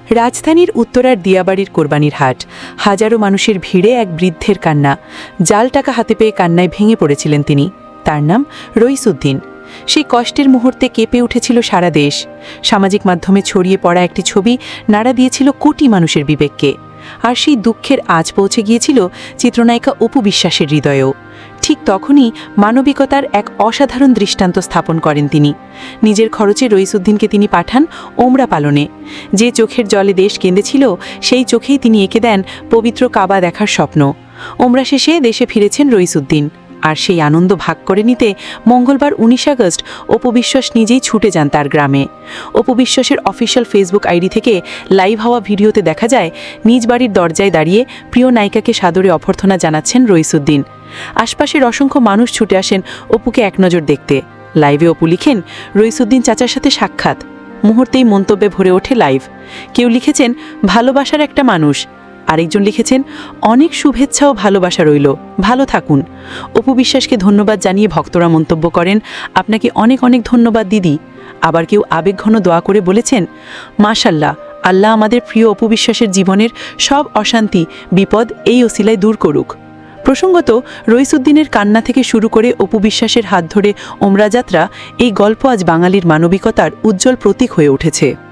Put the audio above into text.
রাজধানীর উত্তরার দিয়াবাড়ির কোরবানির হাট। হাজারো মানুষের ভিড়ে এক বৃদ্ধের কান্না। জাল টাকা হাতে পেয়ে কান্নায় ভেঙে পড়েছিলেন তিনি। তার নাম রইসুদ্দিন। সেই কষ্টের মুহূর্তে কেঁপে উঠেছিল সারা দেশ। সামাজিক মাধ্যমে ছড়িয়ে পড়া একটি ছবি নাড়া দিয়েছিল কোটি মানুষের বিবেককে। আর সেই দুঃখের আজ পৌঁছে গিয়েছিল চিত্রনায়িকা অপু বিশ্বাসের হৃদয়েও। ঠিক তখনই মানবিকতার এক অসাধারণ দৃষ্টান্ত স্থাপন করেন তিনি। নিজের খরচে রইসুদ্দিনকে তিনি পাঠান ওমরা পালনে। যে চোখের জলে দেশ কেঁদেছিল, সেই চোখেই তিনি এঁকে দেন পবিত্র কাবা দেখার স্বপ্ন। ওমরা শেষে দেশে ফিরেছেন রইসুদ্দিন। আর সেই আনন্দ ভাগ করে নিতে মঙ্গলবার 19 আগস্ট অপু বিশ্বাস নিজেই ছুটে যান তার গ্রামে। অপু বিশ্বাসের অফিসিয়াল ফেসবুক আইডি থেকে লাইভ হওয়া ভিডিওতে দেখা যায় নিজ বাড়ির দরজায় দাঁড়িয়ে প্রিয় নায়িকাকে সাদরে অভ্যর্থনা জানাচ্ছেন রইসুদ্দিন। আশপাশের অসংখ্য মানুষ ছুটে আসেন অপুকে এক নজর দেখতে। লাইভে অপু লিখেন, রইসুদ্দিন চাচার সাথে সাক্ষাৎ। মুহূর্তেই মন্তব্যে ভরে ওঠে লাইভ। কেউ লিখেছেন, ভালোবাসার একটা মানুষ। আরেকজন লিখেছেন, অনেক শুভেচ্ছা ও ভালোবাসা রইল, ভালো থাকুন। অপু বিশ্বাসকে ধন্যবাদ জানিয়ে ভক্তরা মন্তব্য করেন, আপনাকে অনেক অনেক ধন্যবাদ দিদি। আবার কেউ আবেগঘন দোয়া করে বলেছেন, মাশাল্লাহ, আল্লাহ আমাদের প্রিয় অপু বিশ্বাসের জীবনের সব অশান্তি বিপদ এই ওসিলায় দূর করুক। প্রসঙ্গত, রইসুদ্দিনের কান্না থেকে শুরু করে অপু বিশ্বাসের হাত ধরে ওমরা যাত্রা, এই গল্প আজ বাঙালির মানবিকতার উজ্জ্বল প্রতীক হয়ে উঠেছে।